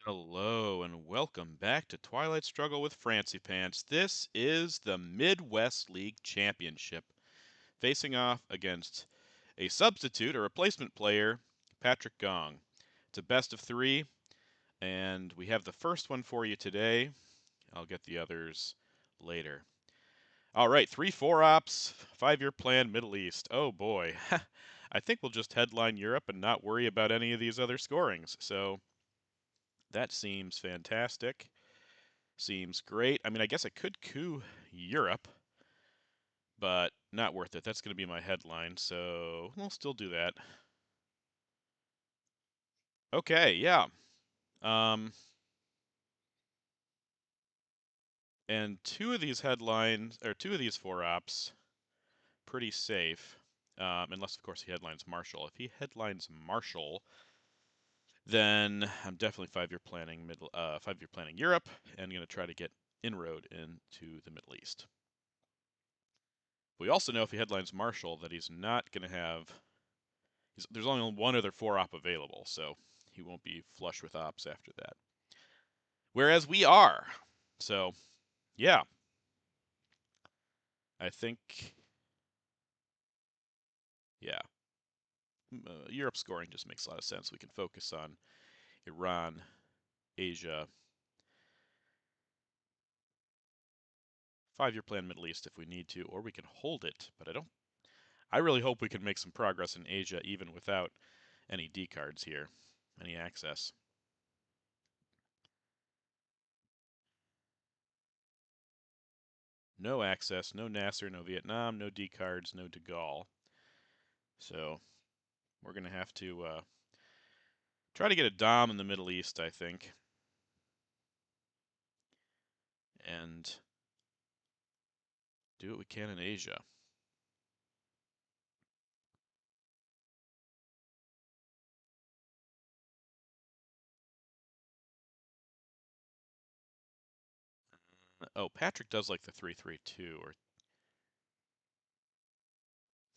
Hello and welcome back to Twilight Struggle with Frantzypantz. This is the Midwest League Championship, facing off against a substitute or replacement player, Patrick Gong. It's a best of three, and we have the first one for you today. I'll get the others later. All right, 3 4 ops, 5-year plan, Middle East. Oh boy. I think we'll just headline Europe and not worry about any of these other scorings. So that seems fantastic. Seems great. I mean, I guess I could coup Europe, but not worth it. That's going to be my headline, so we'll still do that. Okay, yeah. Um, and two of these headlines, or two of these 4 ops, pretty safe. Unless, of course, he headlines Marshall. If he headlines Marshall, then I'm definitely 5-year planning Europe, and going to try to get inroad into the Middle East. We also know if he headlines Marshall that he's not going to have. There's only one other 4 op available, so he won't be flush with ops after that. Whereas we are. So, yeah, I think, yeah, Europe scoring just makes a lot of sense. We can focus on Iran, Asia, 5-year plan Middle East if we need to, or we can hold it. But I really hope we can make some progress in Asia even without any D cards here, any access. No access, no Nasser, no Vietnam, no D cards, no De Gaulle. So we're going to have to try to get a Dom in the Middle East, I think. And do what we can in Asia. Oh, Patrick does like the 3-3-2, or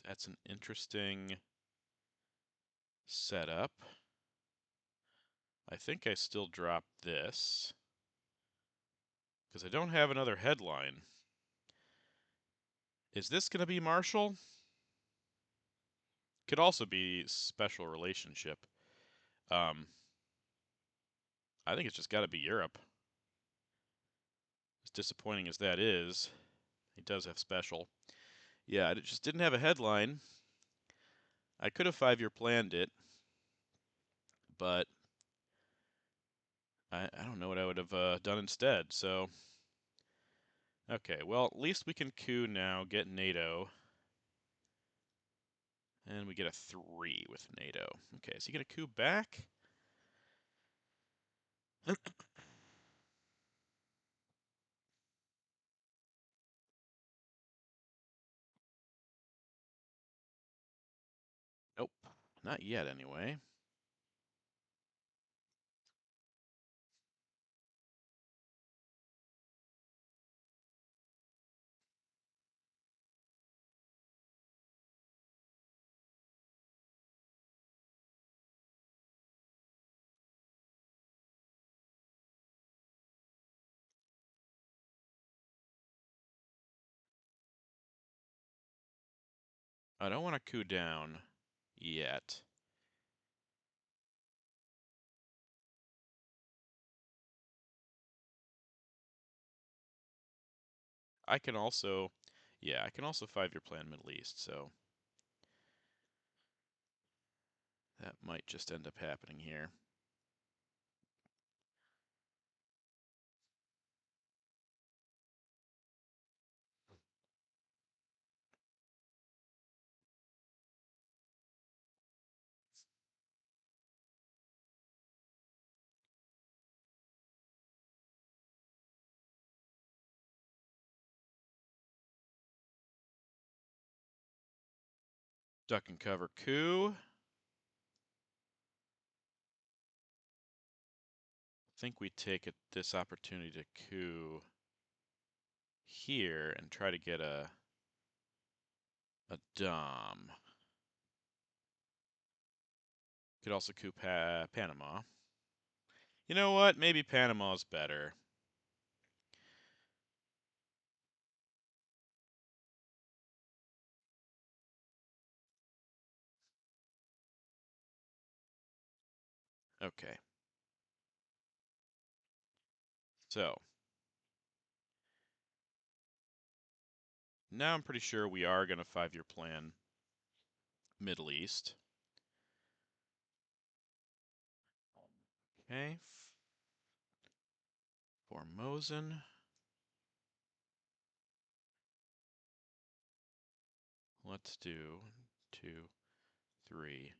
that's an interesting setup. I think I still drop this because I don't have another headline. Is this going to be Marshall? Could also be special relationship. Um, I think it's just got to be Europe. As disappointing as that is, he does have special. Yeah, I just didn't have a headline. I could have 5-year planned it, but I don't know what I would have done instead. So, okay, well, at least we can coup now, get NATO, and we get a 3 with NATO. Okay, is he going to coup back? Nope, not yet anyway. I don't want to coup down yet. I can also, yeah, I can also 5-year plan Middle East, so that might just end up happening here. Duck and cover coup. I think we take this opportunity to coup here and try to get a Dom. Could also coup Panama. You know what? Maybe Panama's better. Okay. So, now I'm pretty sure we are going to 5-year plan Middle East. Okay. Formosan. Let's do 2, 3,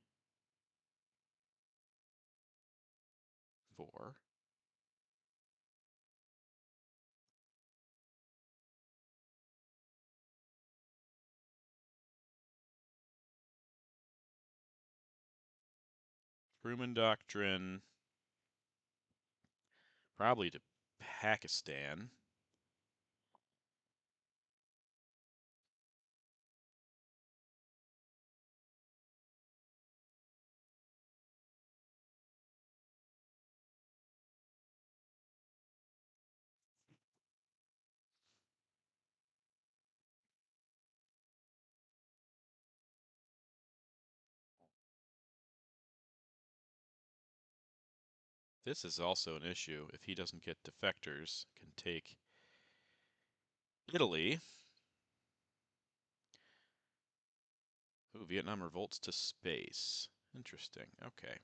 4. Truman Doctrine, probably to Pakistan. This is also an issue. If he doesn't get defectors, can take Italy. Ooh, Vietnam revolts to space. Interesting. Okay.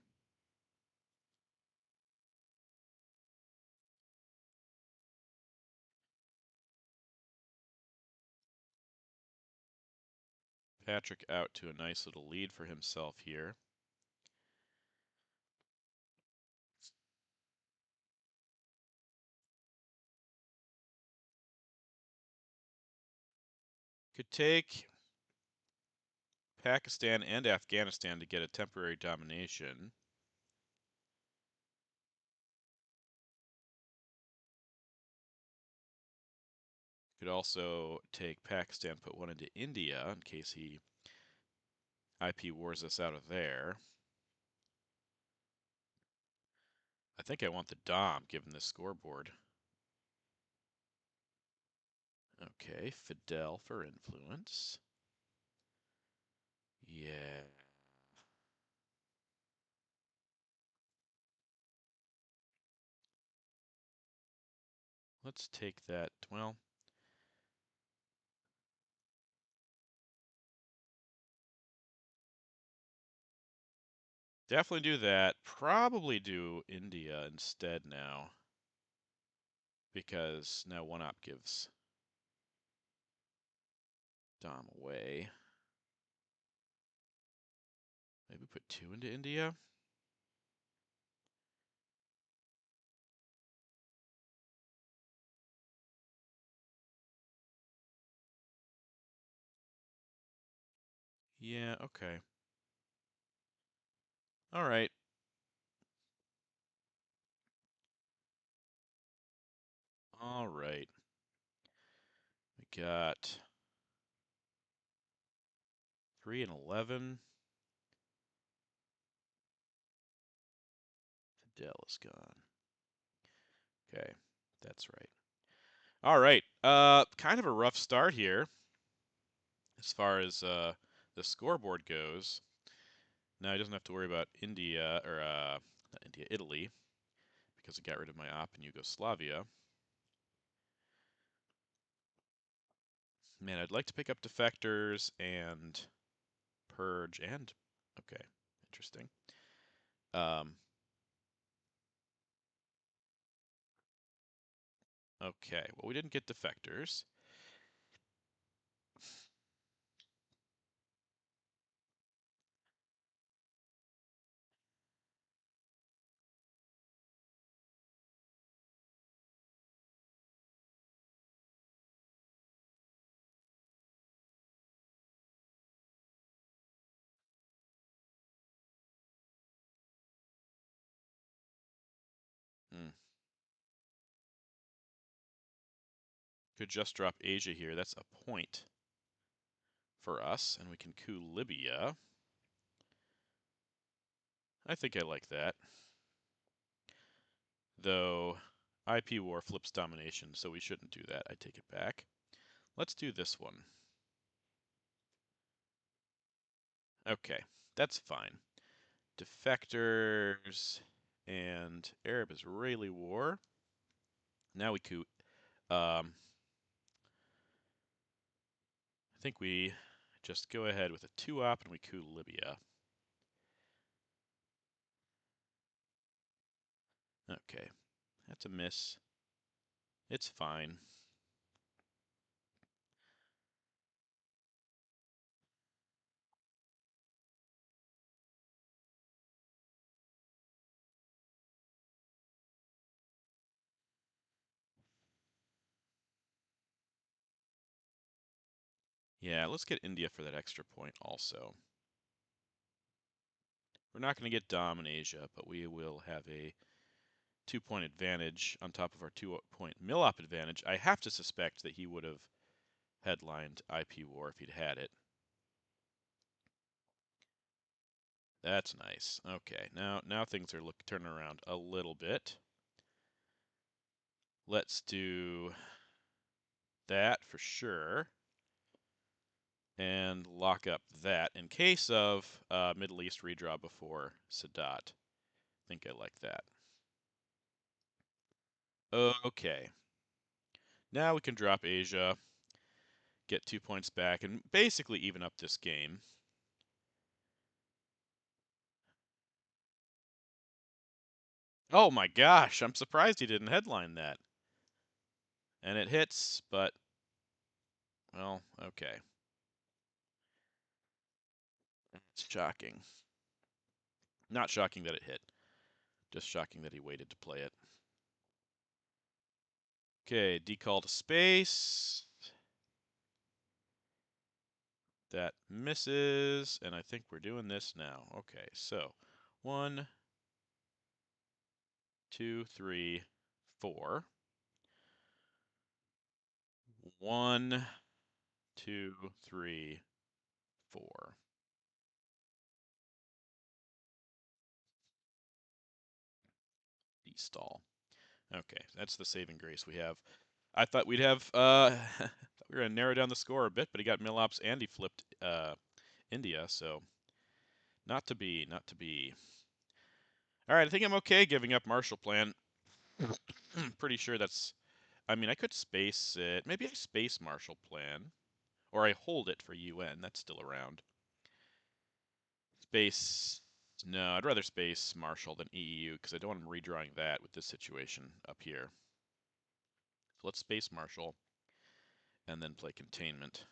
Patrick out to a nice little lead for himself here. Could take Pakistan and Afghanistan to get a temporary domination. Could also take Pakistan, put one into India in case he IP wars us out of there. I think I want the Dom given this scoreboard. Okay, Fidel for influence. Yeah. Let's take that. Well, definitely do that. Probably do India instead now. Because now one op gives Dom away. Maybe put 2 into India? Yeah, okay. All right. All right. We got 3 and 11. Fidel is gone. Okay, that's right. All right. Kind of a rough start here as far as the scoreboard goes. Now he doesn't have to worry about India or not India, Italy, because I got rid of my op in Yugoslavia. Man, I'd like to pick up defectors and purge and okay, interesting. Um, okay, well we didn't get defectors. Hmm. Could just drop Asia here. That's a point for us, and we can coup Libya. I think I like that. Though IP war flips domination, so we shouldn't do that. I take it back. Let's do this one. Okay, that's fine. Defectors and Arab-Israeli war. Now we coup. I think we just go ahead with a 2-op and we coup Libya. Okay, that's a miss. It's fine. Yeah, let's get India for that extra point also. We're not going to get Dom in Asia, but we will have a 2-point advantage on top of our 2-point Millop advantage. I have to suspect that he would have headlined IP War if he'd had it. That's nice. Okay, now things are turning around a little bit. Let's do that for sure. And lock up that in case of Middle East redraw before Sadat. I think I like that. Okay. Now we can drop Asia, get 2 points back, and basically even up this game. Oh my gosh, I'm surprised he didn't headline that. And it hits, but, well, okay. It's shocking. Not shocking that it hit, just shocking that he waited to play it. Okay, decall to space. That misses, and I think we're doing this now. Okay, so 1, 2, 3, 4. 1, 2, 3, 4. Destall. Okay, that's the saving grace we have. I thought we'd have we were gonna narrow down the score a bit, but he got Millops and he flipped India, so not to be, not to be. All right, I think I'm okay giving up Marshall Plan. Pretty sure that's. I mean, I could space it. Maybe I space Marshall Plan, or I hold it for UN. That's still around. Space. No, I'd rather space Marshall than EEU because I don't want him redrawing that with this situation up here. So let's space Marshall and then play containment.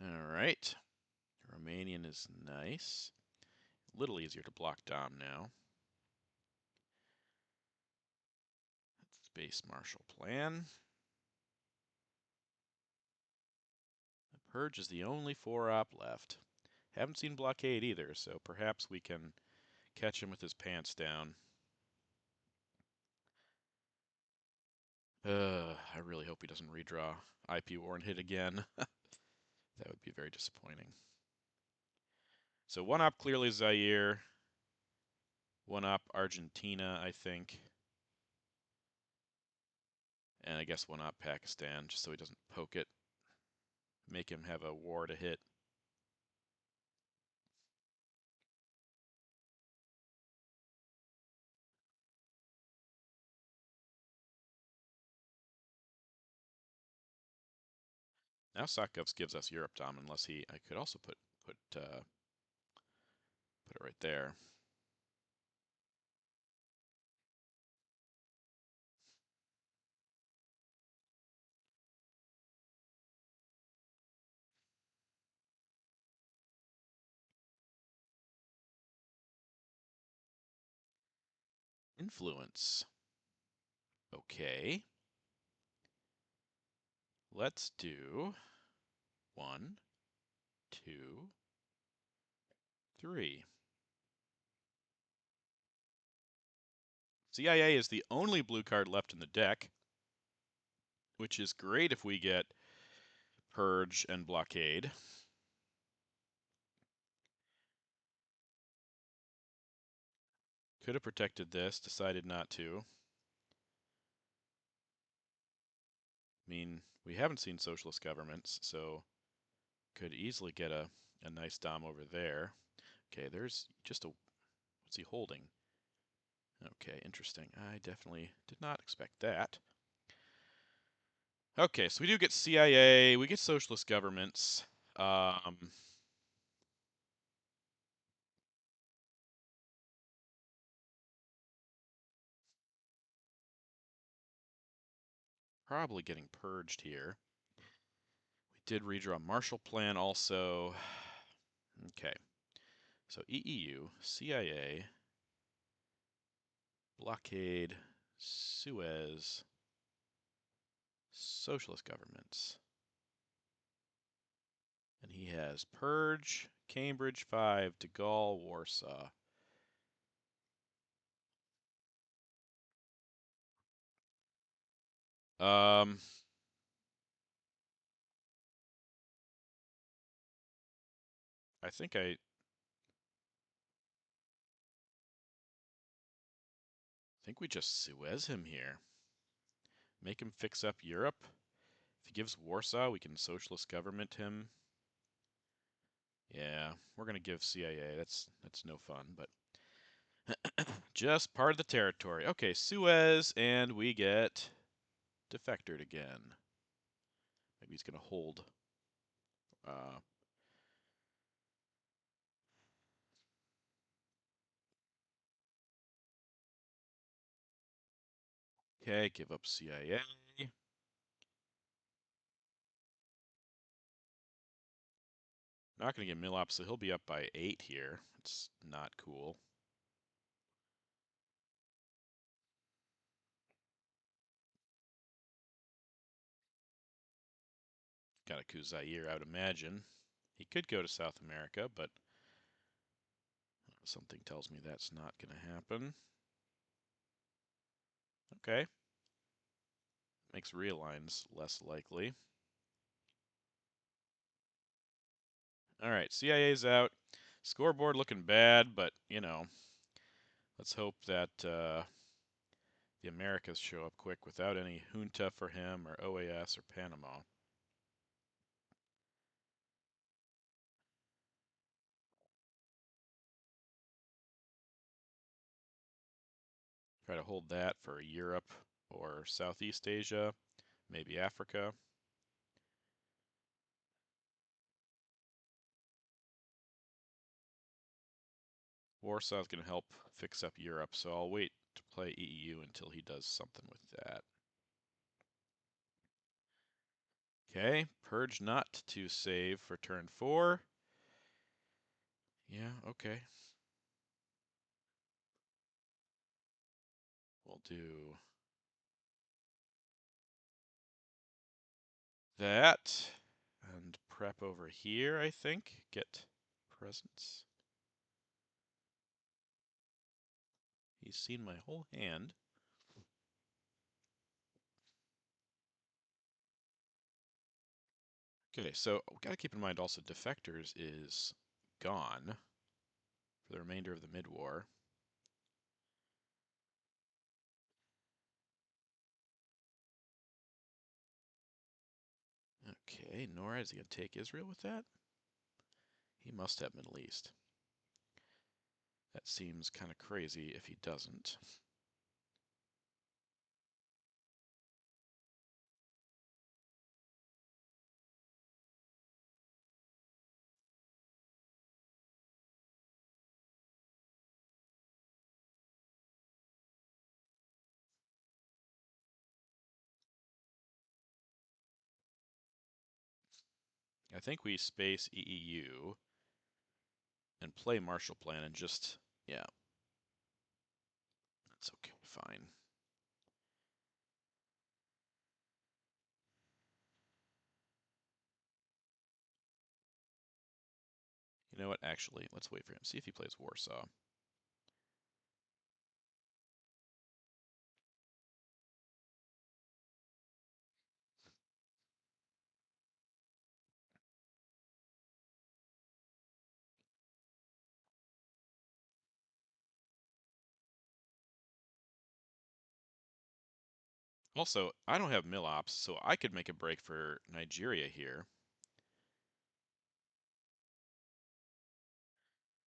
All right. Romanian is nice. A little easier to block Dom now. Space Marshall Plan. The Purge is the only 4-op left. Haven't seen Blockade either, so perhaps we can catch him with his pants down. I really hope he doesn't redraw IP War and hit again. That would be very disappointing. So 1-op clearly Zaire. 1-op Argentina, I think. And I guess 1-op Pakistan, just so he doesn't poke it. Make him have a war to hit. Now Sakovs gives us Europe Dom, unless he. I could also put it right there. Influence. Okay. Let's do 1, 2, 3. CIA is the only blue card left in the deck, which is great if we get Purge and Blockade. Could have protected this, decided not to. I mean, we haven't seen socialist governments, so could easily get a nice dom over there. Okay, there's just a... What's he holding? Okay, interesting. I definitely did not expect that. Okay, so we do get CIA, we get socialist governments. Probably getting purged here. We did redraw Marshall Plan also. Okay, so EEU, CIA, Blockade, Suez, socialist governments. And he has Purge, Cambridge 5, De Gaulle, Warsaw. Um, I think we just Suez him here. Make him fix up Europe. If he gives Warsaw, we can socialist government him. Yeah, we're gonna give CIA. That's no fun, but just part of the territory. Okay, Suez, and we get defectored again. Maybe he's gonna hold. Okay, give up CIA. Not gonna get Millop, so he'll be up by 8 here. It's not cool. Got a coup Zaire, I would imagine. He could go to South America, but something tells me that's not going to happen. Okay. Makes realigns less likely. All right, CIA's out. Scoreboard looking bad, but, you know, let's hope that the Americas show up quick without any junta for him or OAS or Panama. Try to hold that for Europe or Southeast Asia, maybe Africa. Warsaw's going to help fix up Europe, so I'll wait to play EEU until he does something with that. Okay, Purge not to save for turn 4. Yeah, okay. We'll do that and prep over here, I think. Get presents. He's seen my whole hand. Okay, so we gotta keep in mind also Defectors is gone for the remainder of the mid-war. Okay, Nora, is he gonna take Israel with that? He must have Middle East. That seems kind of crazy if he doesn't. I think we space EEU and play Marshall Plan and just, yeah. That's okay, fine. You know what? Actually, let's wait for him. See if he plays Warsaw. Also, I don't have mill ops, so I could make a break for Nigeria here.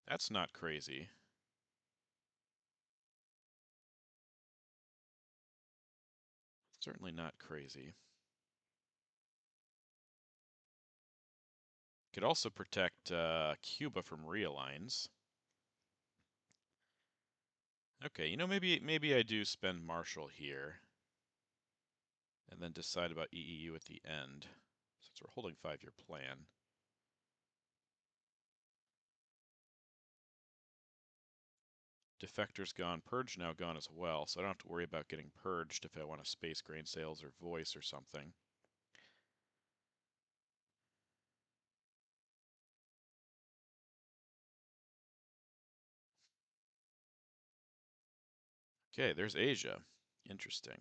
That's not crazy. Certainly not crazy. Could also protect Cuba from realigns. Okay, you know, maybe I do spend Marshall here, and then decide about EEU at the end, since we're holding 5-year plan. Defector's gone, Purge now gone as well, so I don't have to worry about getting purged if I want to space grain sales or voice or something. Okay, there's Asia. Interesting.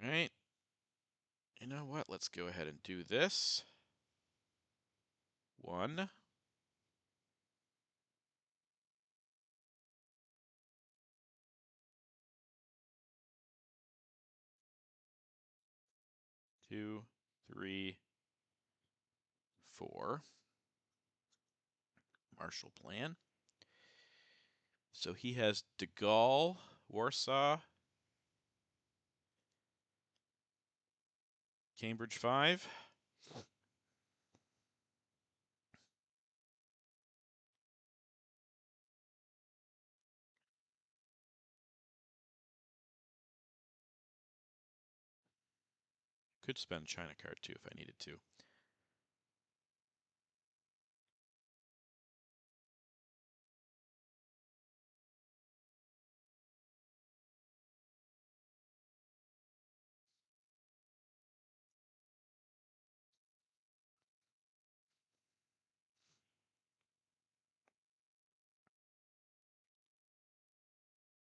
All right. You know what? Let's go ahead and do this. 1. 2, 3, 4. Marshall Plan. So he has De Gaulle, Warsaw, Cambridge 5. Could spend China card too if I needed to.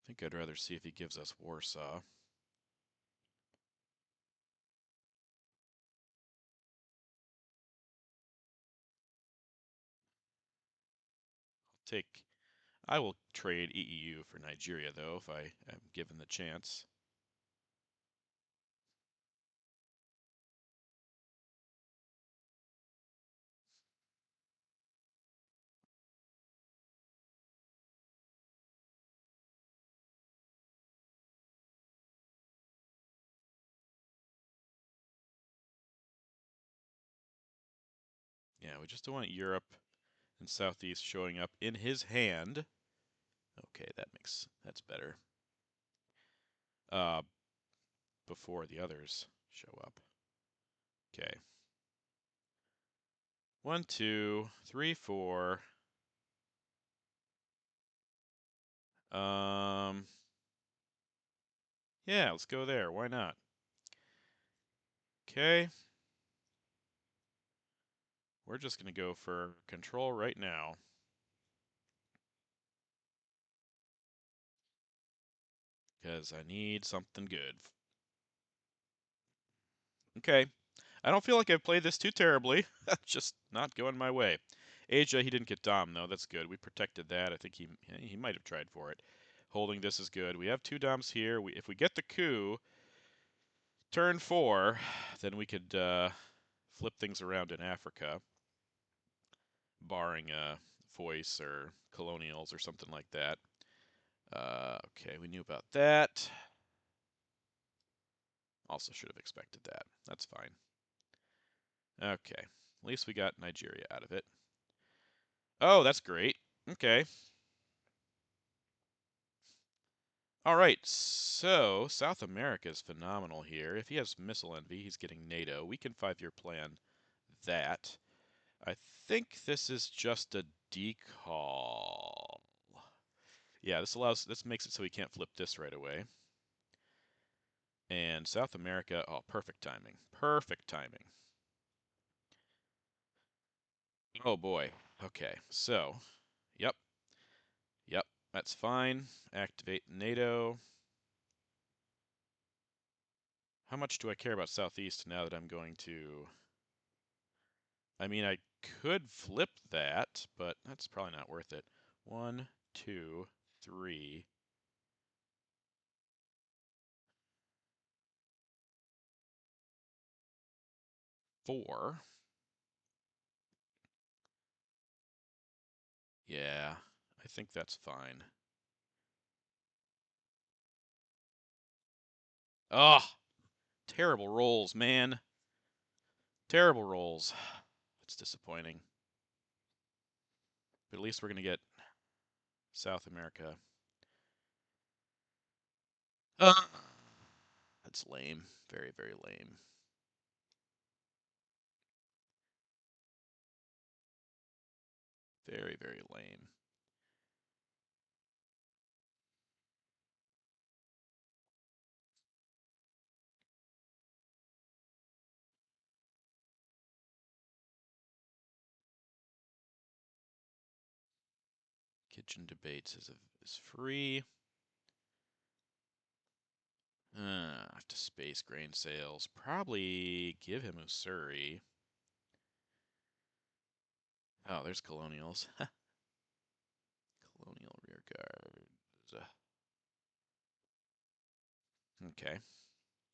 I think I'd rather see if he gives us Warsaw. I will trade EEU for Nigeria though if I am given the chance. Yeah, we just don't want Europe and Southeast showing up in his hand. Okay, that's better. Uh, before the others show up. Okay. 1, 2, 3, 4. Yeah, let's go there. Why not? Okay. We're just gonna go for control right now. Because I need something good. Okay. I don't feel like I've played this too terribly. Just not going my way. Asia, he didn't get Dom, though. That's good. We protected that. I think he might have tried for it. Holding this is good. We have 2 Doms here. If we get the coup, turn 4, then we could flip things around in Africa, barring voice or colonials or something like that. Okay, we knew about that. Also should have expected that. That's fine. Okay, at least we got Nigeria out of it. Oh, that's great. Okay. All right, so South America is phenomenal here. If he has missile envy, he's getting NATO. We can 5-year plan that. I think this is just a decall. Yeah, this makes it so he can't flip this right away. And South America, oh, perfect timing. Perfect timing. Oh boy. Okay, so, yep, yep, that's fine. Activate NATO. How much do I care about Southeast now that I'm going to... I mean, I could flip that, but that's probably not worth it. 1, 2, 3, 4. Yeah, I think that's fine. Oh, terrible rolls, man. Terrible rolls. It's disappointing. But at least we're going to get South America. Uh, that's lame. Very, very lame. Very, very lame. Kitchen debates is free. I have to space grain sales. Probably give him Usuri. Oh, there's colonials. Colonial rear guards. Okay.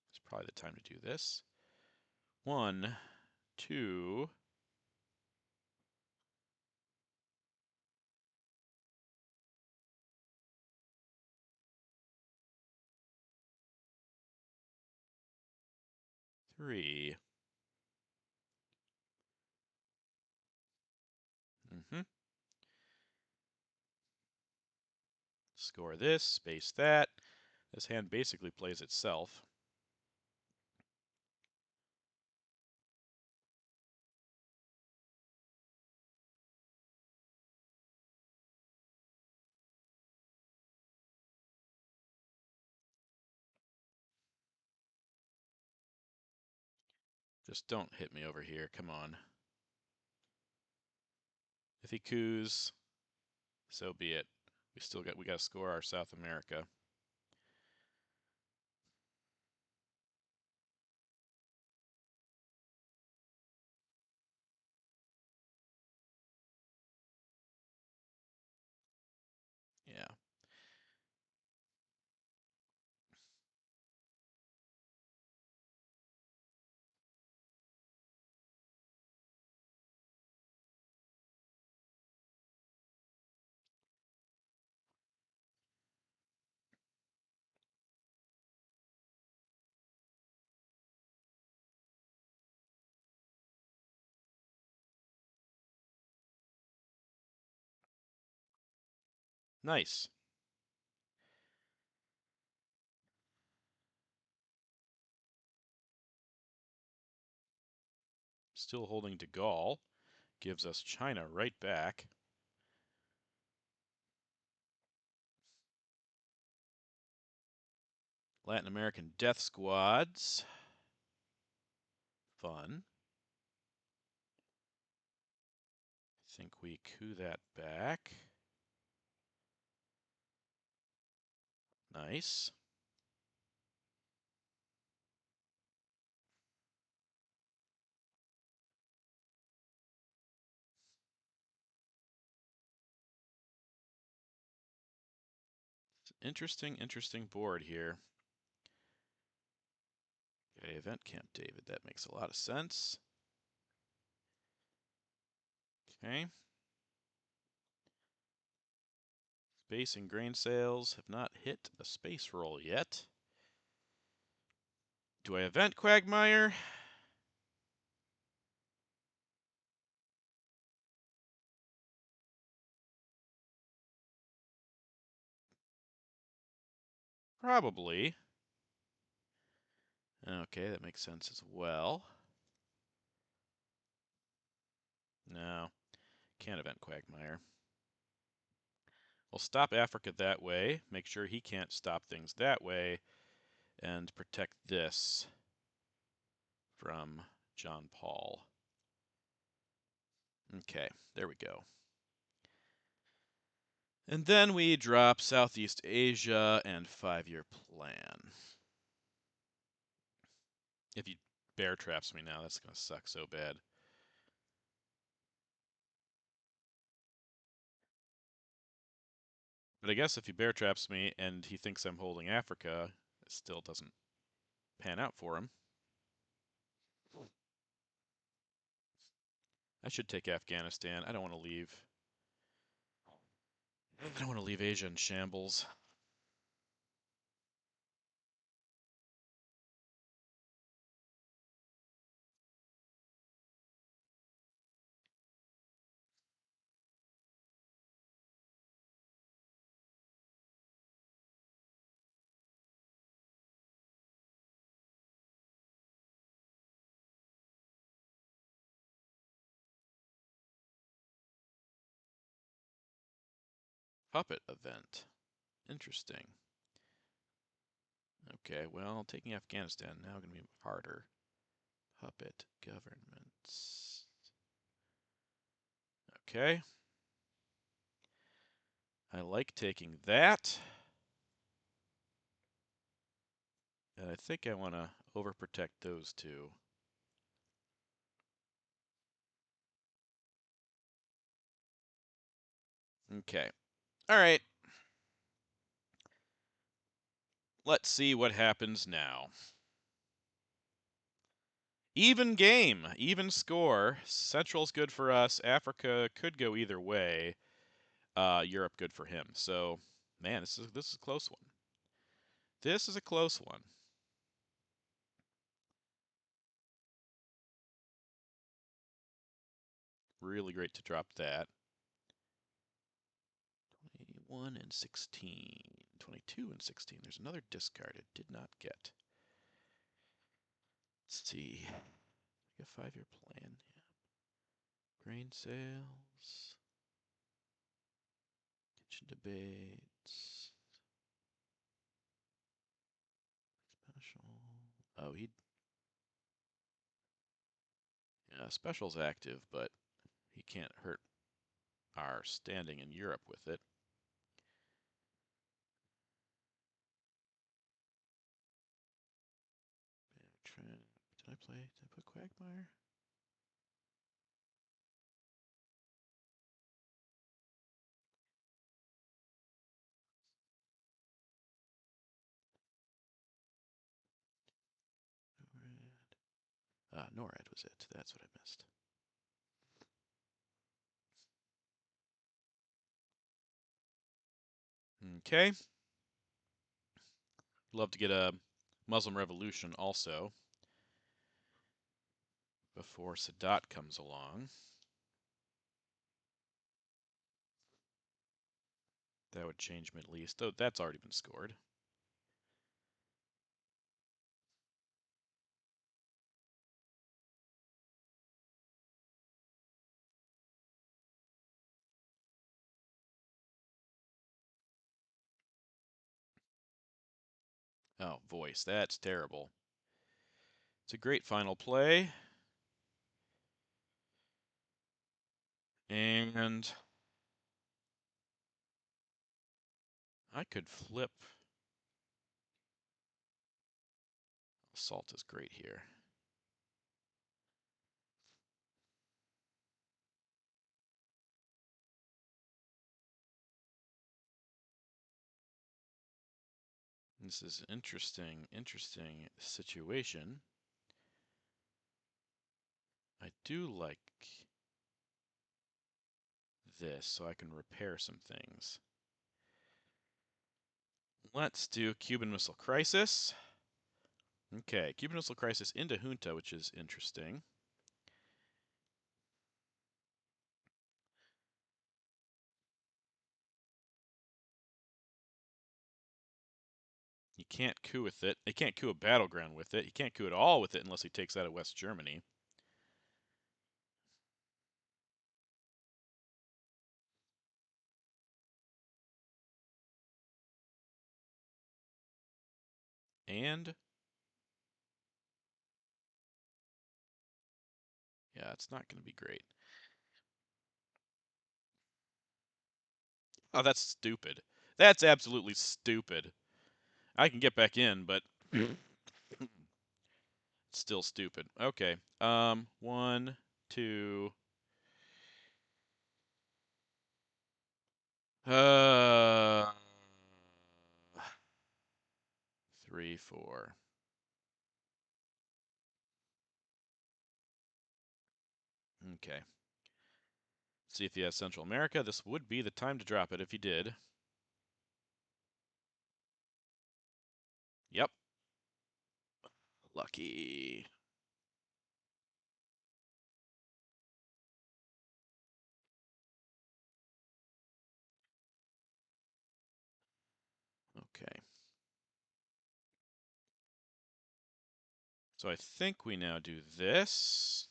It's probably the time to do this. 1, 2. 3. Mm-hmm. Score this, space that. This hand basically plays itself. Just don't hit me over here. Come on. If he coups, so be it. We got to score our South America. Yeah. Nice. Still holding De Gaulle. Gives us China right back. Latin American death squads. Fun. Think we coup that back. Nice. Interesting, interesting board here. Okay, event Camp David. That makes a lot of sense. Okay. Space and grain sales have not hit a space roll yet. Do I event Quagmire? Probably. Okay, that makes sense as well. No, can't event Quagmire. We'll stop Africa that way, make sure he can't stop things that way, and protect this from John Paul. Okay, there we go. And then we drop Southeast Asia and 5-year plan. If he bear traps me now, that's going to suck so bad. But I guess if he bear traps me and he thinks I'm holding Africa, it still doesn't pan out for him. I should take Afghanistan. I don't want to leave. I don't want to leave Asia in shambles. Puppet event. Interesting. Okay, well, taking Afghanistan now going to be harder. Puppet governments. Okay. I like taking that. And I think I want to overprotect those two. Okay. All right. Let's see what happens now. Even game, even score. Central's good for us. Africa could go either way. Europe good for him. So, man, this is a close one. This is a close one. Really great to drop that. 21 and 16. 22 and 16. There's another discard it did not get. Let's see. A 5-year plan. Yeah. Grain sales. Kitchen debates. Special. Oh, special's active, but he can't hurt our standing in Europe with it. Did I put Quagmire? NORAD was it. That's what I missed. Okay. Love to get a Muslim Revolution also before Sadat comes along. That would change Middle East, though that's already been scored. Oh, voice. That's terrible. It's a great final play. And I could flip. Assault is great here. This is interesting situation. I do like this so I can repair some things. Let's do Cuban Missile Crisis. Okay, Cuban Missile Crisis into Junta, which is interesting. He can't coup with it. He can't coup a battleground with it. He can't coup at all with it unless he takes out of West Germany. And yeah, it's not going to be great. Oh, that's stupid. That's absolutely stupid. I can get back in, but it's still stupid. Okay. One, two. Uh, three, four. Okay. See if he has Central America. This would be the time to drop it if he did. Yep. Lucky. Okay. So I think we now do this.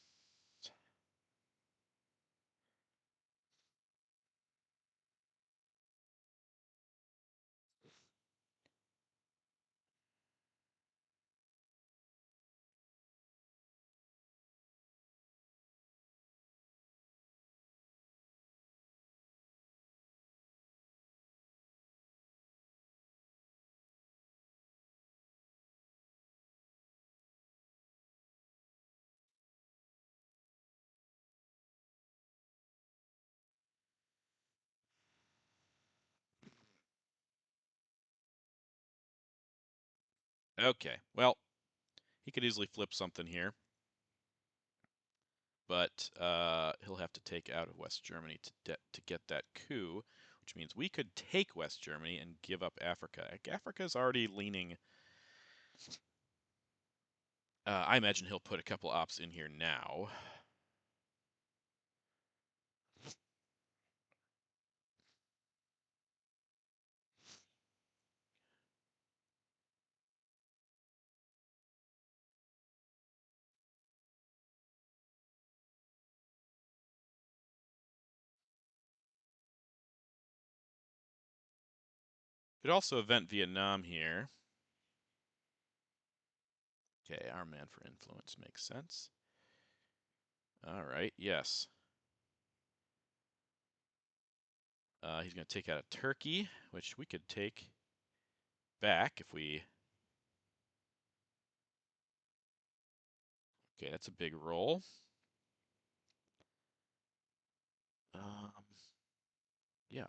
Okay. Well, he could easily flip something here, but he'll have to take out of West Germany to get that coup, which means we could take West Germany and give up Africa. Africa's already leaning. I imagine he'll put a couple ops in here now. Could also event Vietnam here. Okay, our man for influence makes sense. All right, yes. He's going to take out a Turkey, which we could take back if we. Okay, that's a big roll. Um, yeah.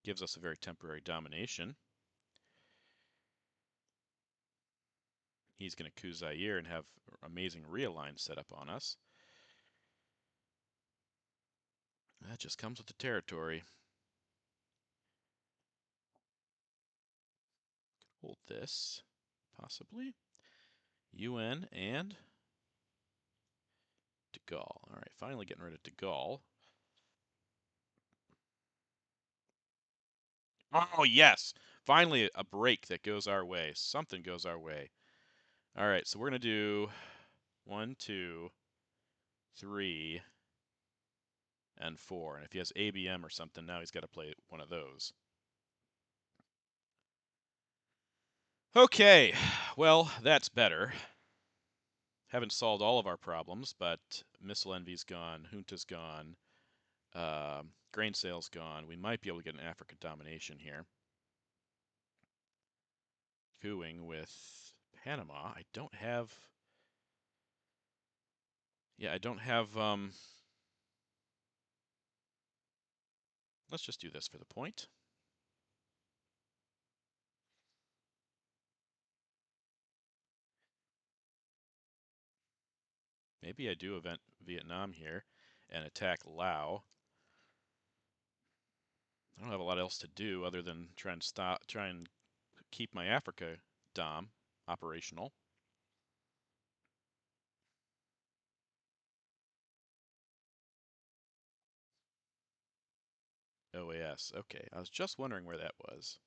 Gives us a very temporary domination. He's going to coup Zaire and have amazing realign set up on us. That just comes with the territory. Hold this, possibly. UN and de Gaulle. All right, finally getting rid of de Gaulle. Oh, yes. Finally, a break that goes our way. Something goes our way. All right, so we're going to do 1, 2, 3, and 4. And if he has ABM or something, now he's got to play one of those. Okay, well, that's better. Haven't solved all of our problems, but missile envy's gone, junta's gone, grain sales gone. We might be able to get an African domination here. Cooing with Panama. I don't have. Yeah, I don't have. Let's just do this for the point. Maybe I do event Vietnam here and attack Laos. I don't have a lot else to do other than try and keep my Africa dom operational. OAS. Okay, I was just wondering where that was.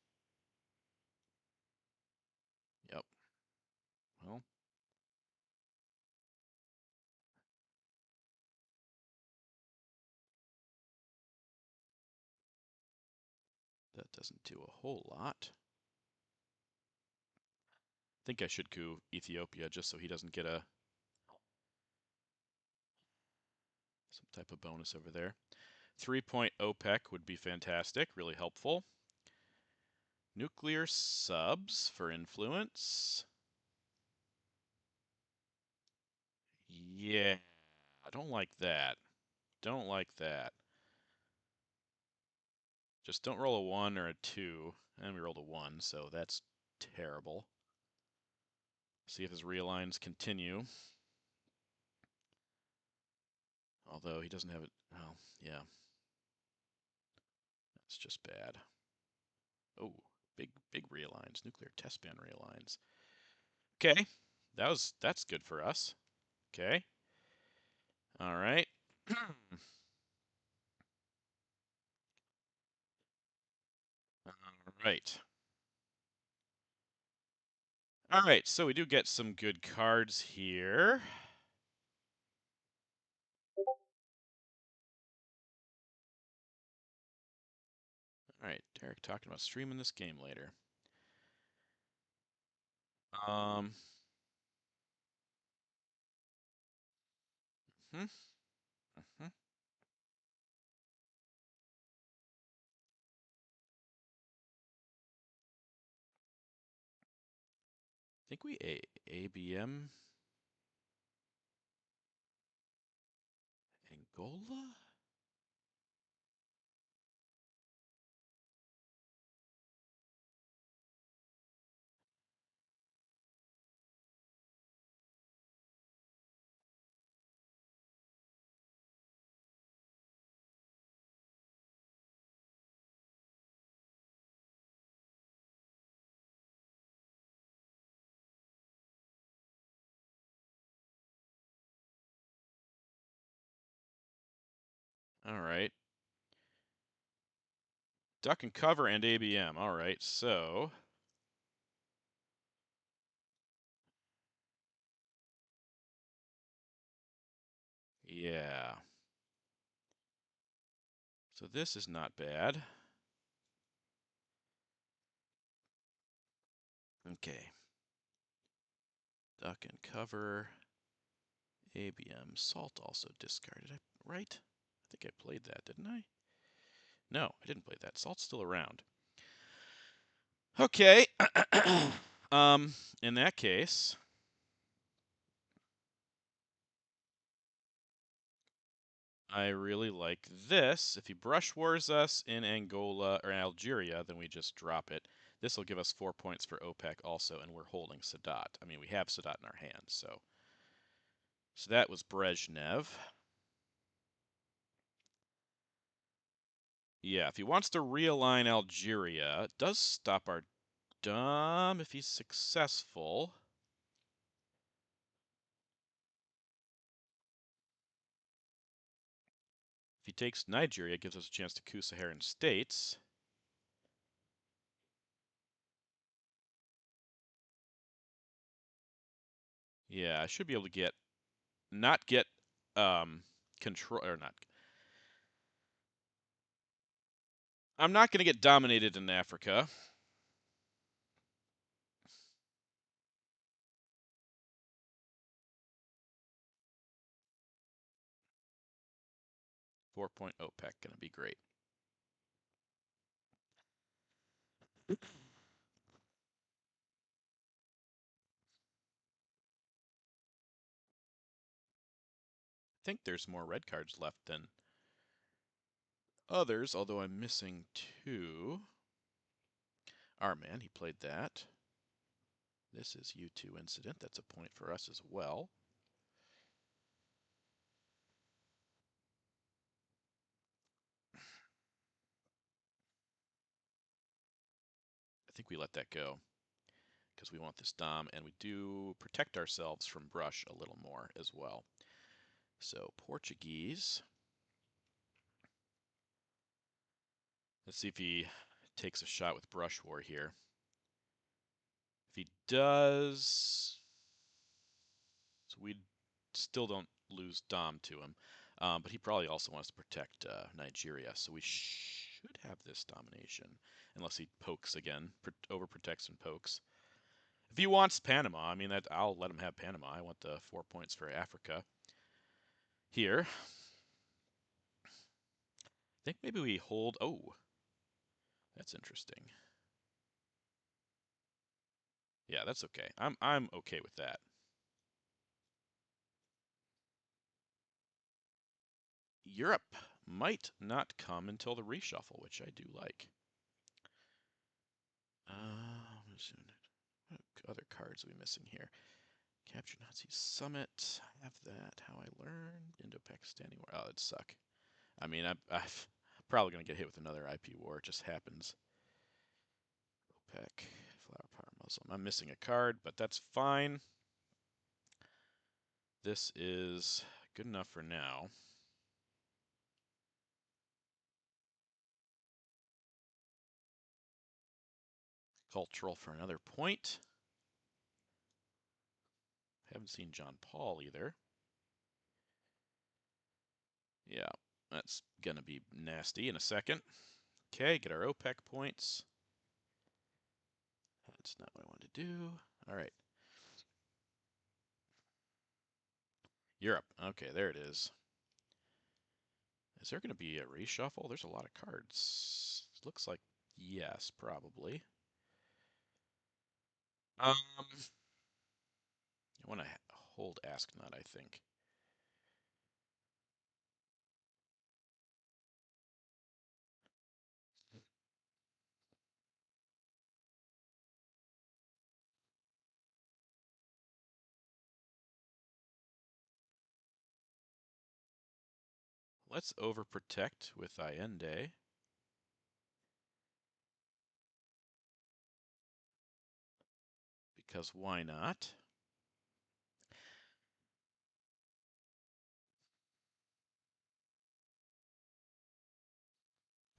Yep. Well, that doesn't do a whole lot. I think I should coup Ethiopia just so he doesn't get some type of bonus over there. 3-point OPEC would be fantastic, really helpful. Nuclear subs for influence. Yeah, I don't like that. Don't like that. Just don't roll a 1 or a 2. And we rolled a 1, so that's terrible. See if his realigns continue. Although he doesn't have it. Oh, yeah. That's just bad. Oh, big realigns. Nuclear test ban realigns. Okay. That's good for us. Okay. All right. All right. All right, so we do get some good cards here. All right, Derek talking about streaming this game later. Um, hmm, hmm. I think we ABM Angola? All right. Duck and cover and ABM. All right, so yeah. So this is not bad. Okay. Duck and cover. ABM. Salt also discarded. Right? I think I played that, didn't I? No, I didn't play that. Salt's still around. Okay. In that case, I really like this. If he brush wars us in Angola or Algeria, then we just drop it. This will give us 4 points for OPEC also, and we're holding Sadat. I mean, we have Sadat in our hands, so. So that was Brezhnev. Yeah, if he wants to realign Algeria, it does stop our Dom if he's successful. If he takes Nigeria, it gives us a chance to coup Saharan states. Yeah, I should be able to not get control or not. I'm not going to get dominated in Africa. Four-point OPEC going to be great. I think there's more red cards left than others, although I'm missing 2. Our man, he played that. This is U2 incident. That's a point for us as well. I think we let that go because we want this Dom, and we do protect ourselves from brush a little more as well. So Portuguese. Let's see if he takes a shot with brush war here. If he does, so we still don't lose Dom to him. But he probably also wants to protect Nigeria, so we should have this domination, unless he pokes again, overprotects and pokes. If he wants Panama, I mean, I'll let him have Panama. I want the 4 points for Africa here. think maybe we hold. Oh, that's interesting. Yeah, that's okay. I'm okay with that. Europe might not come until the reshuffle, which I do like. What other cards are we missing here? Capture Nazi Summit. I have that. How I Learned. Indo-Pakistani War. Oh, that'd suck. I mean, I'm probably going to get hit with another IP war. It just happens. OPEC. Flower Power Muslim. I'm missing a card, but that's fine. This is good enough for now. Cultural for another point. Haven't seen John Paul either. Yeah, that's going to be nasty in a second. Okay, get our OPEC points. That's not what I wanted to do. All right. Europe. Okay, there it is. Is there going to be a reshuffle? There's a lot of cards. Looks like yes, probably. I want to hold Ask Not, I think. Let's overprotect with Allende. Because why not?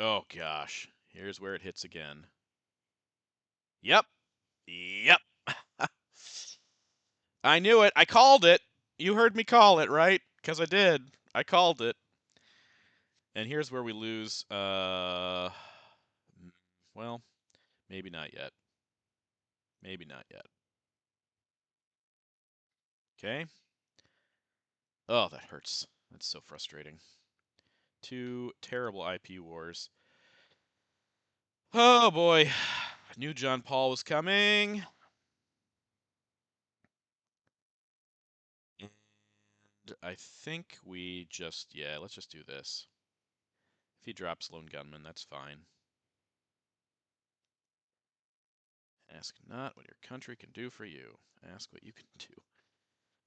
Oh gosh, here's where it hits again. Yep. Yep. I knew it. I called it. You heard me call it, right? Because I did. I called it. And here's where we lose. Well, maybe not yet. Maybe not yet. Okay. Oh, that hurts. That's so frustrating. Two terrible IP wars. Oh boy. I knew John Paul was coming. And I think we just, yeah, let's just do this. If he drops Lone Gunman, that's fine. Ask not what your country can do for you. Ask what you can do.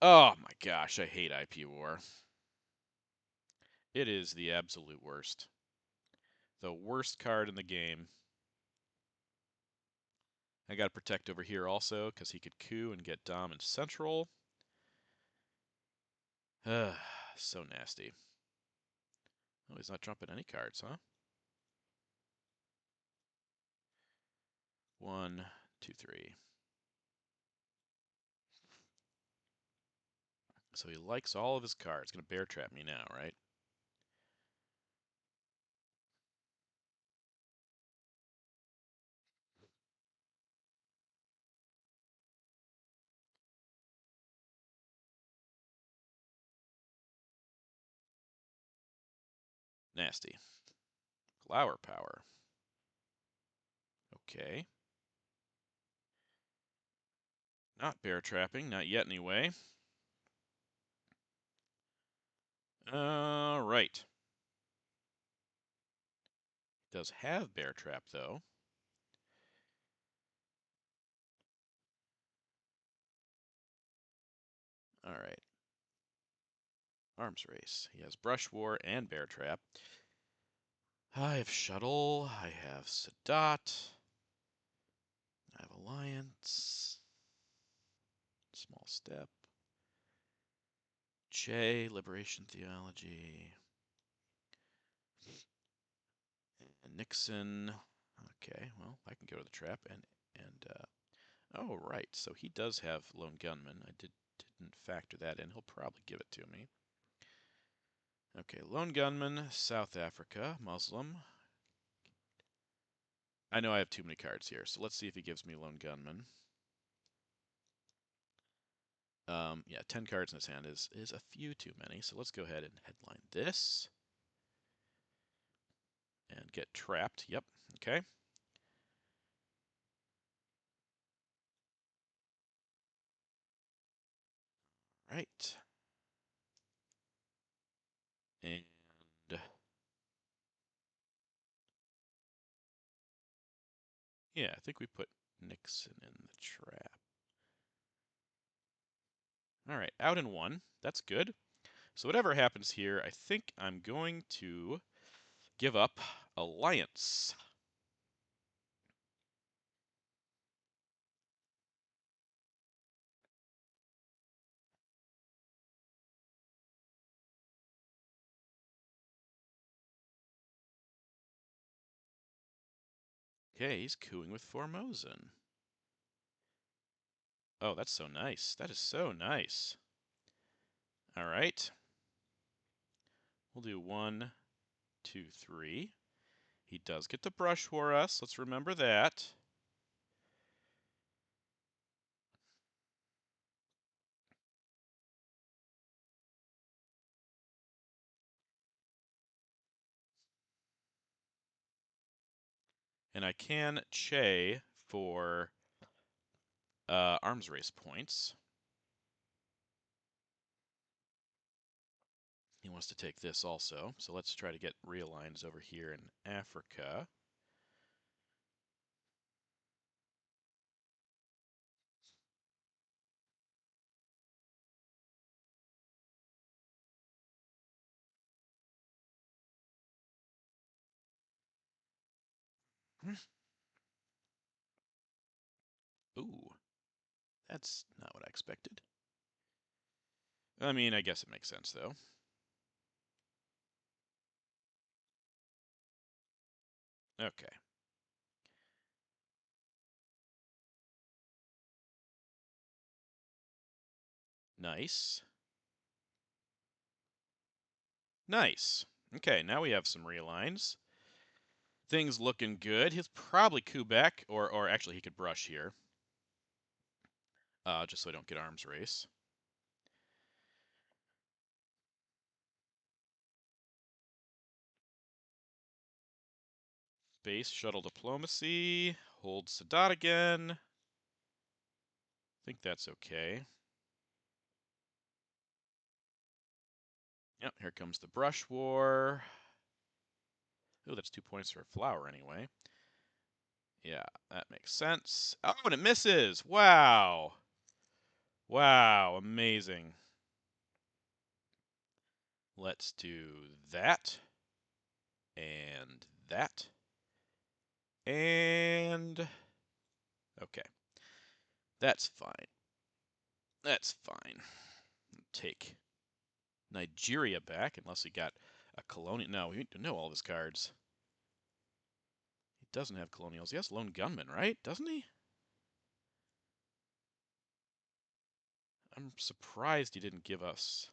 Oh my gosh, I hate IP war. It is the absolute worst. The worst card in the game. I got to protect over here also, because he could coup and get Dom and Central. So nasty. Oh, he's not dropping any cards, huh? 1, 2, 3. So he likes all of his cards. Gonna bear trap me now, right? Nasty. Flower power. Okay. Not bear trapping, not yet anyway. Right. Does have bear trap though. All right. Arms race. He has brush war and bear trap. I have shuttle. I have Sadat. I have alliance. Small step. J, liberation theology. And Nixon. Okay, well, I can go to the trap oh right, so he does have lone gunman. I didn't factor that in. He'll probably give it to me. Okay, lone gunman, South Africa, Muslim. I know I have too many cards here, so let's see if he gives me lone gunman. Yeah, 10 cards in his hand is a few too many, so let's go ahead and headline this. And get trapped. Yep. Okay. Right. And yeah, I think we put Nixon in the trap. All right, out in one. That's good. So whatever happens here, I think I'm going to give up Alliance. Okay, he's cooing with Formosan. Oh, that's so nice. That is so nice. All right. We'll do 1, 2, 3. He does get to brush for us. Let's remember that. And I can Che for arms race points. He wants to take this also. So let's try to get realigns over here in Africa. Ooh, that's not what I expected. I mean, I guess it makes sense, though. Okay. Nice. Nice. Okay, now we have some realigns. Things looking good. He's probably coup back, or actually he could brush here. Just so I don't get arms race. Space shuttle diplomacy. Hold Sadat again. I think that's okay. Yep, here comes the brush war. Oh, that's 2 points for a flower anyway. Yeah, that makes sense. Oh, and it misses! Wow! Wow, amazing. Let's do that. And that. And... okay. That's fine. That's fine. Take Nigeria back, unless he got a colonial. No, we know all of his cards. He doesn't have colonials. He has lone gunman, right? Doesn't he? I'm surprised he didn't give us.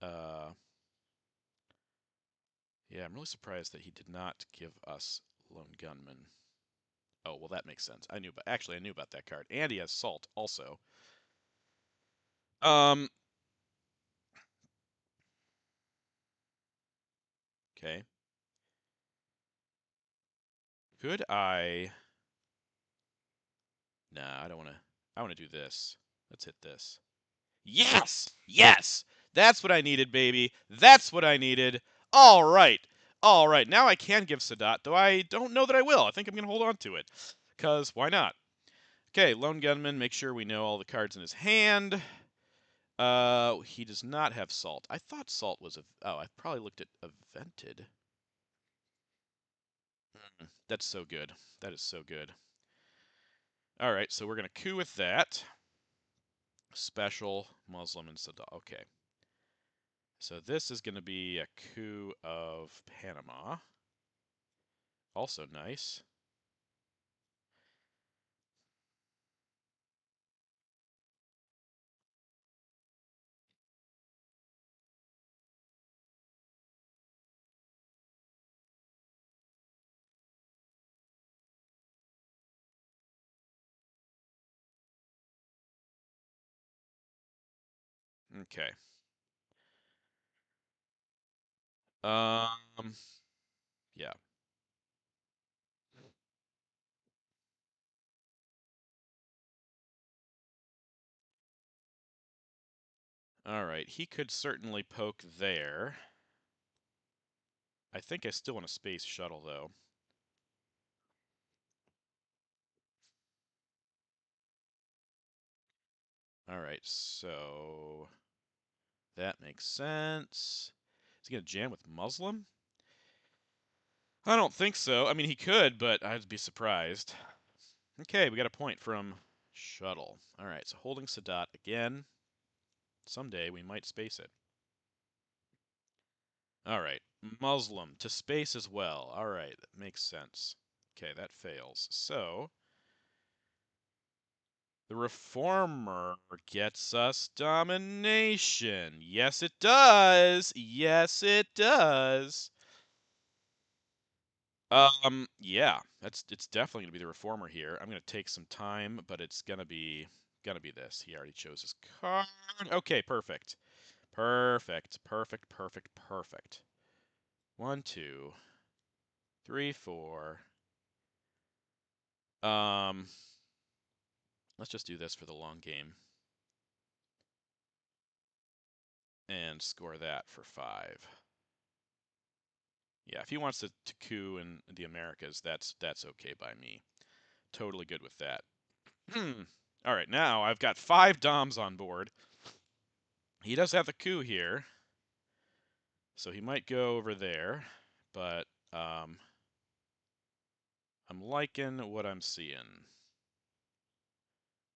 Uh, yeah, I'm really surprised that he did not give us lone gunman. Oh, well, that makes sense. I knew, but actually, I knew about that card, and he has salt also. Um. Okay. Could I? Nah, I don't want to. I want to do this. Let's hit this. Yes! Yes! That's what I needed, baby. That's what I needed. All right. All right. Now I can give Sadat, though I don't know that I will. I think I'm going to hold on to it. Because why not? Okay, Lone Gunman, make sure we know all the cards in his hand. He does not have Salt. I thought Salt was a... oh, I probably looked at Evented. That's so good. That is so good. All right, so we're going to coup with that. Special, Muslim, and Sadat. Okay. So this is going to be a coup of Panama. Also nice. Okay. Yeah. All right, he could certainly poke there. I think I still want a space shuttle, though. All right, so that makes sense. Is he going to jam with Muslim? I don't think so. I mean, he could, but I'd be surprised. Okay, we got a point from shuttle. All right, so holding Sadat again. Someday we might space it. All right, Muslim to space as well. All right, that makes sense. Okay, that fails. So the reformer gets us domination. Yes, it does. Yes, it does. Yeah, it's definitely gonna be the reformer here. I'm gonna take some time, but it's gonna be this. He already chose his card. Okay, perfect. Perfect, perfect, perfect, perfect. 1, 2, 3, 4. Um, let's just do this for the long game. And score that for 5. Yeah, if he wants to coup in the Americas, that's okay by me. Totally good with that. All right, now I've got 5 Doms on board. He does have the coup here, so he might go over there, but I'm liking what I'm seeing.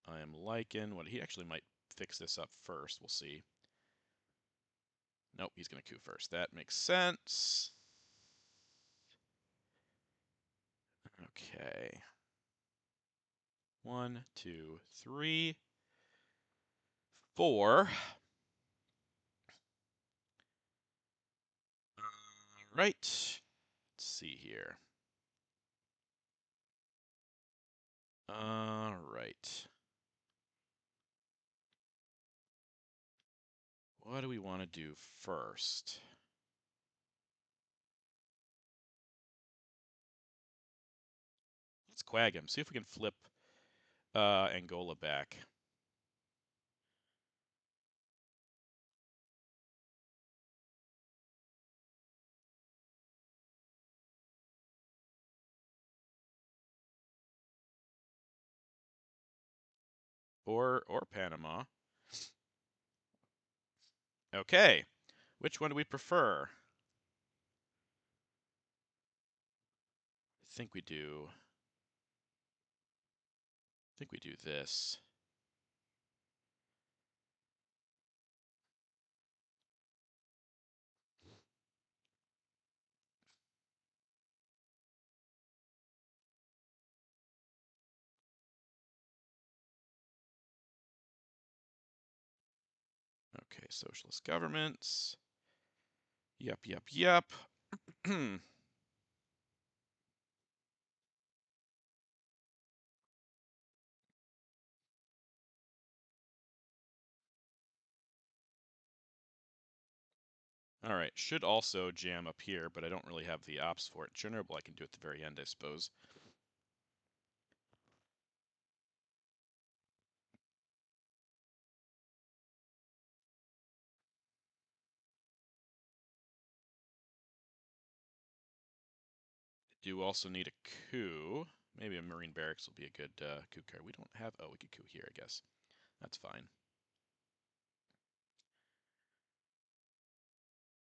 I am liking what he actually might fix this up first. We'll see. Nope, he's going to coup first. That makes sense. Okay. 1, 2, 3, 4. Right. Let's see here. All right. What do we want to do first? Let's quag him. See if we can flip Angola back. Or Panama. Okay. Which one do we prefer? I think we do. I think we do this. Okay, socialist governments. Yep, yep, yep. All right, should also jam up here, but I don't really have the ops for it. Chernobyl I can do at the very end, I suppose. Do also need a coup. Maybe a Marine Barracks will be a good coup card. We don't have... Oh, we could coup here, I guess. That's fine.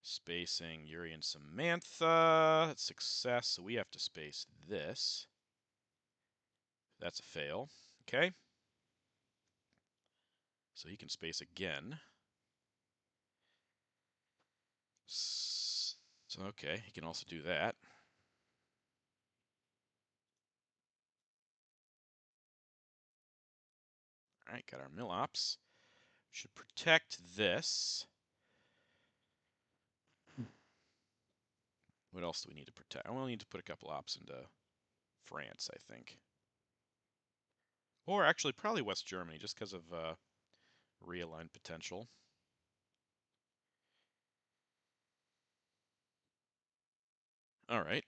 Spacing Yuri and Samantha. Success, so we have to space this. That's a fail. Okay. So he can space again. So, okay, he can also do that. All right, got our mill ops. Should protect this. What else do we need to protect? I only need to put a couple ops into France, I think. Or actually, probably West Germany, just because of realigned potential. All right.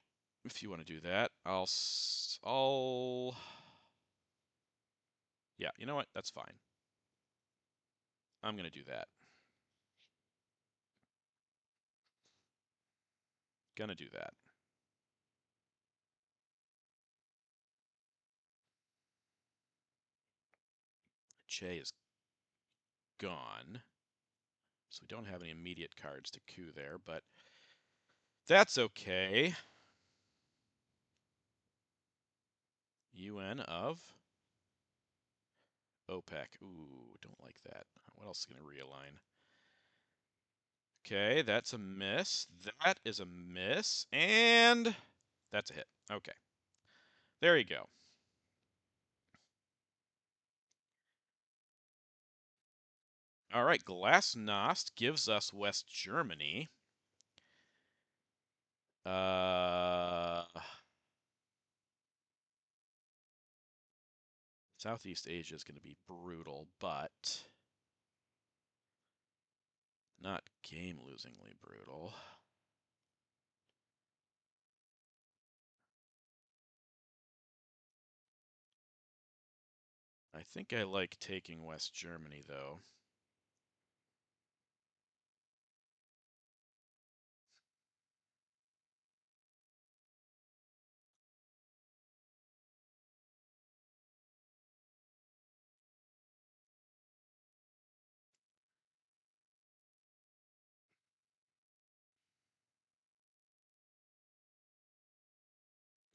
If you want to do that, yeah, you know what? That's fine. I'm going to do that. Gonna do that. Che is gone. So we don't have any immediate cards to coup there, but that's okay. UN of OPEC. Ooh, don't like that. What else is going to realign? Okay, that's a miss. That is a miss. And that's a hit. Okay. There you go. All right, Glasnost gives us West Germany. Southeast Asia is going to be brutal, but not game-losingly brutal. I think I like taking West Germany, though.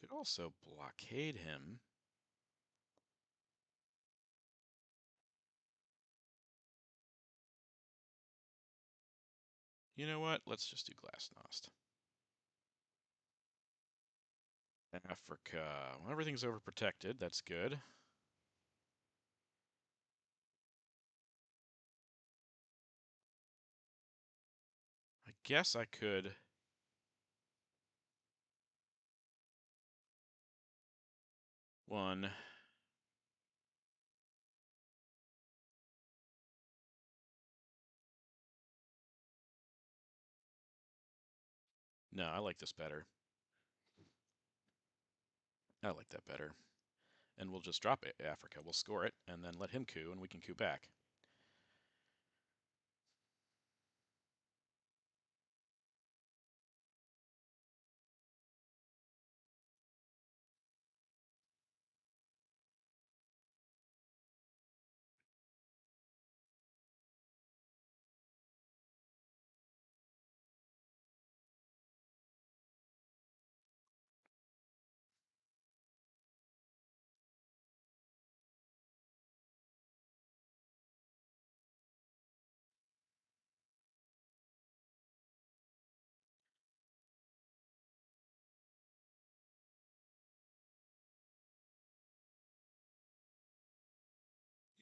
Could also blockade him. You know what? Let's just do Glasnost. Africa. Well, everything's overprotected. That's good. I guess I could. One. No, I like this better. I like that better. And we'll just drop Africa. We'll score it, and then let him coup, and we can coup back.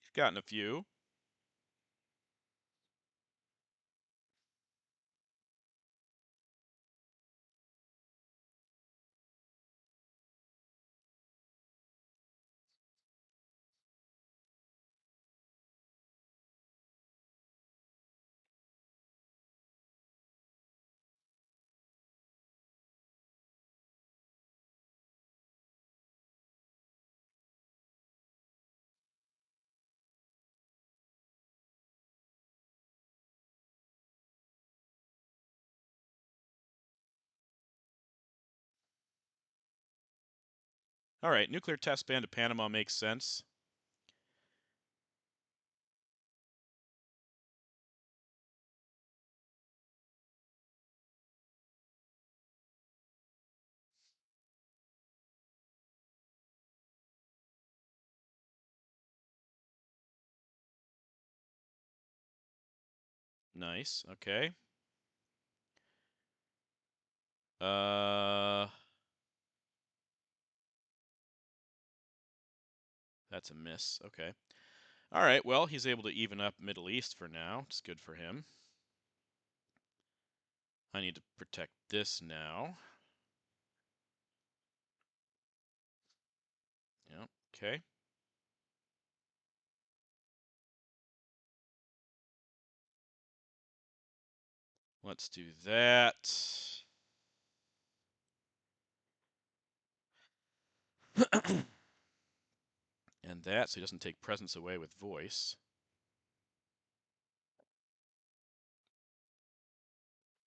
You've gotten a few. All right, nuclear test ban to Panama makes sense. Nice. Okay. Uh, that's a miss. Okay. All right. Well, he's able to even up Middle East for now. It's good for him. I need to protect this now. Yep. Okay. Let's do that. And that, so he doesn't take presence away with voice.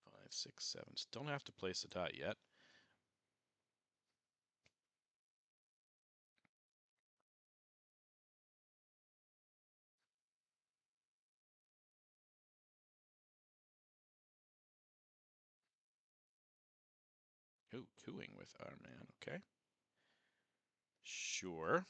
5, 6, 7. Don't have to place a dot yet. Ooh, cooing with our man. Okay. Sure.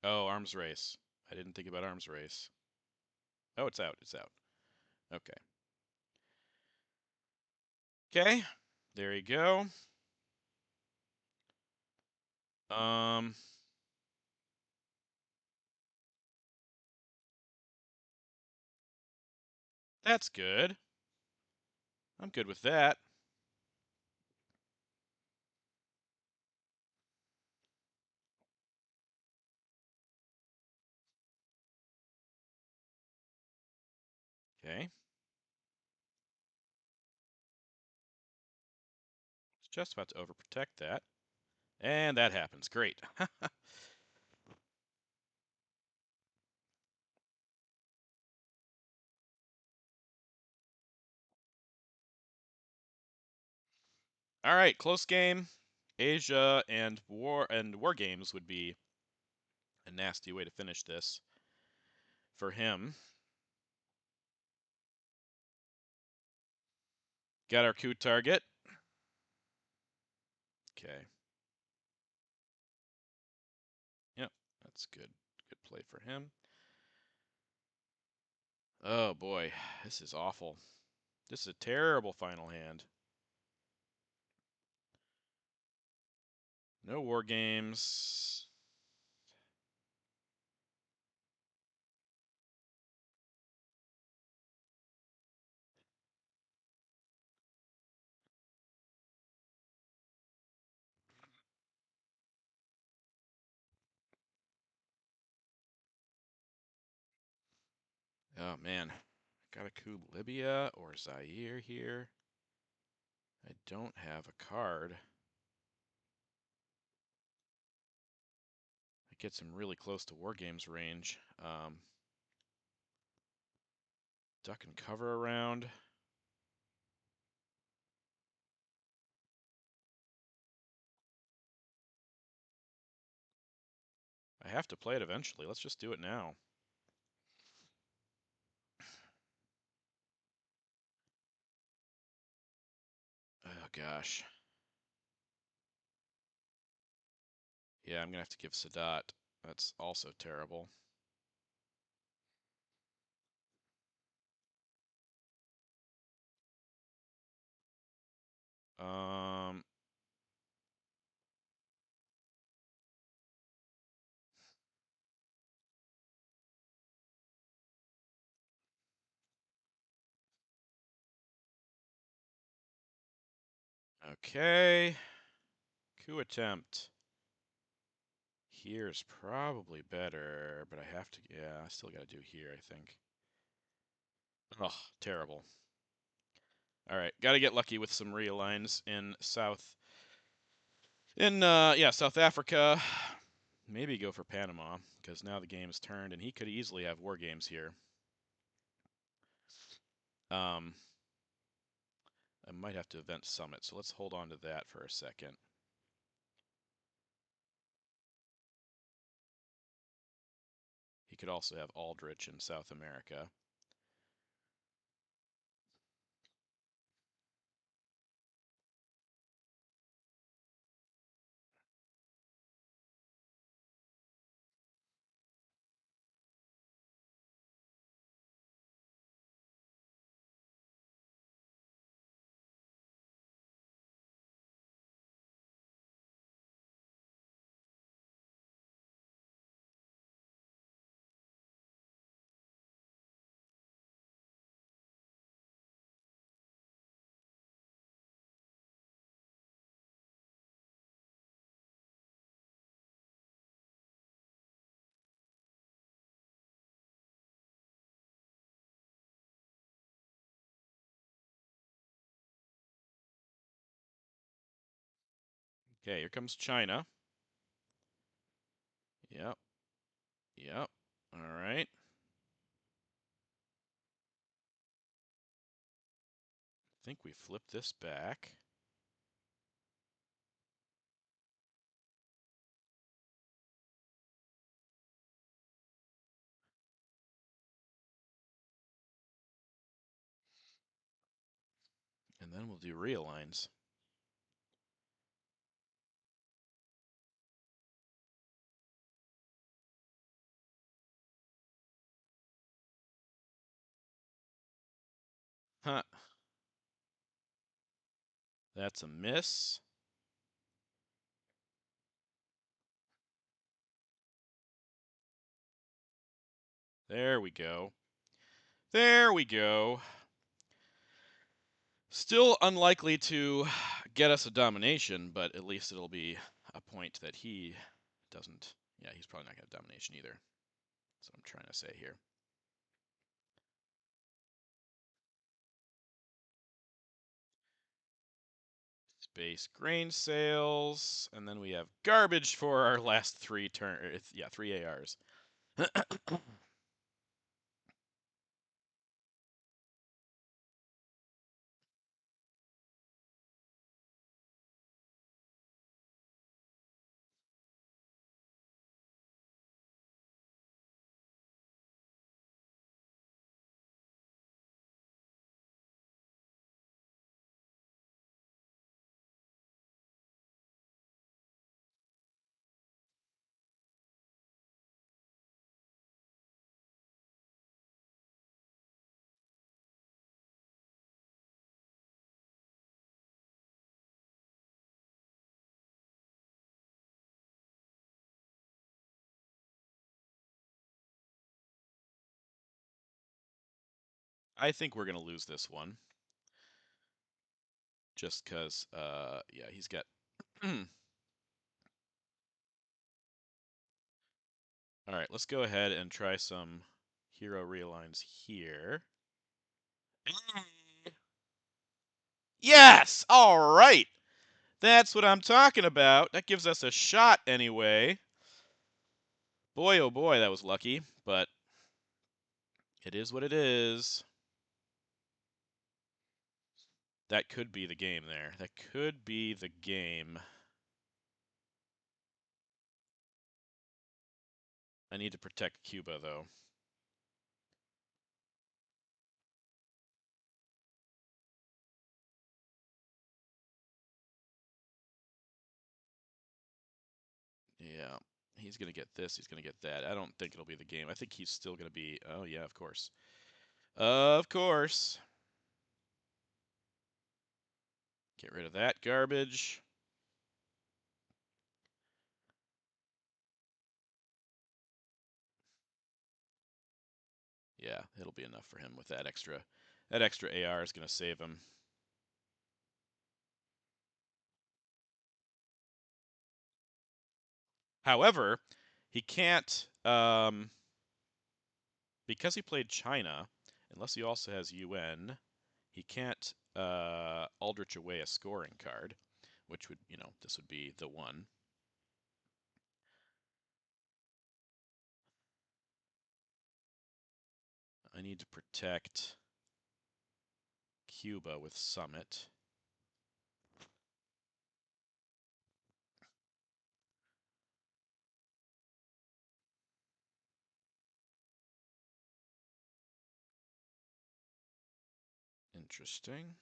Oh, arms race. I didn't think about arms race. Oh, it's out. It's out. Okay. Okay. There you go. Um, that's good. I'm good with that. Okay. Just about to overprotect that. And that happens. Great. All right, close game. Asia and war games would be a nasty way to finish this for him. Got our coup target. Okay. Yep, that's good. Good play for him. Oh boy, this is awful. This is a terrible final hand. No war games. Oh man, got a coup Libya or Zaire here. I don't have a card. It gets him really close to war games range. Duck and cover around. I have to play it eventually. Let's just do it now. Oh gosh. Yeah, I'm gonna have to give Sadat. That's also terrible. Um, okay. Coup attempt. Here's probably better, but I have to, yeah, I still gotta do here, I think. Ugh, terrible. All right, gotta get lucky with some realigns in South Africa. Maybe go for Panama, because now the game is turned, and he could easily have war games here. I might have to event Summit, so let's hold on to that for a second. He could also have Aldrich in South America. Okay, here comes China. Yep. Yep. All right. I think we flip this back. And then we'll do realigns. Huh. That's a miss. There we go. There we go. Still unlikely to get us a domination, but at least it'll be a point that he doesn't. Yeah, he's probably not going to have domination either. That's what I'm trying to say here. Space grain sales, and then we have garbage for our last three yeah, 3 ARs. I think we're going to lose this one. Just because, yeah, he's got. All right, let's go ahead and try some hero realigns here. Yes! All right! That's what I'm talking about. That gives us a shot anyway. Boy, oh boy, that was lucky, but it is what it is. That could be the game there. That could be the game. I need to protect Cuba, though. Yeah, he's going to get this. He's going to get that. I don't think it'll be the game. I think he's still going to be... Oh, yeah, of course. Of course. Get rid of that garbage. Yeah, it'll be enough for him with that extra. That extra AR is going to save him. However, he can't, because he played China, unless he also has UN, he can't Aldrich away a scoring card, which would, this would be the one. I need to protect Cuba with Summit. Interesting.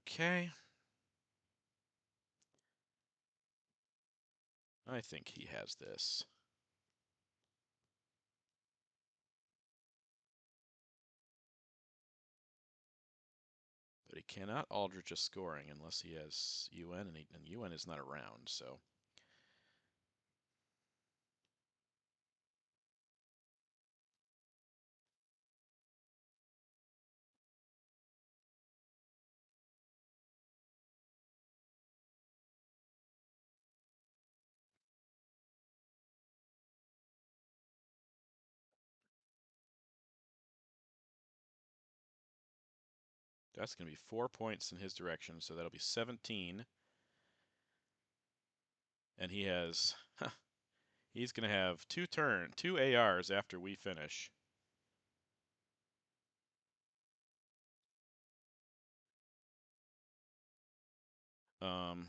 Okay. I think he has this. But he cannot Aldrich a scoring unless he has UN, and UN is not around, so. That's going to be 4 points in his direction, so that'll be 17. And he has, he's going to have two ARs after we finish. Um,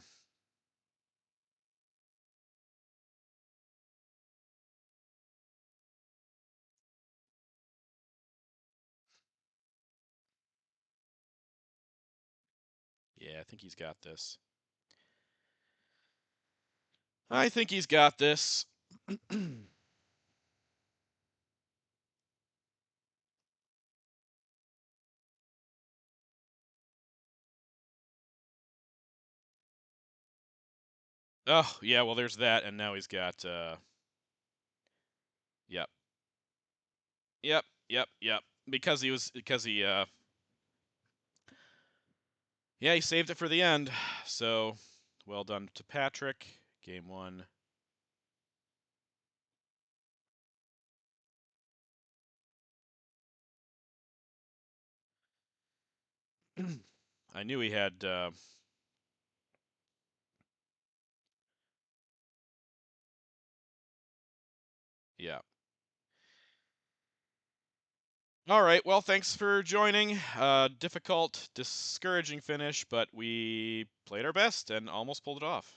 yeah, I think he's got this. I think he's got this. Oh, yeah, well, there's that, and now he's got, yep. Yep. Because yeah, he saved it for the end. So, well done to Patrick. Game 1. I knew he had, yeah. All right, well, thanks for joining. Difficult, discouraging finish, but we played our best and almost pulled it off.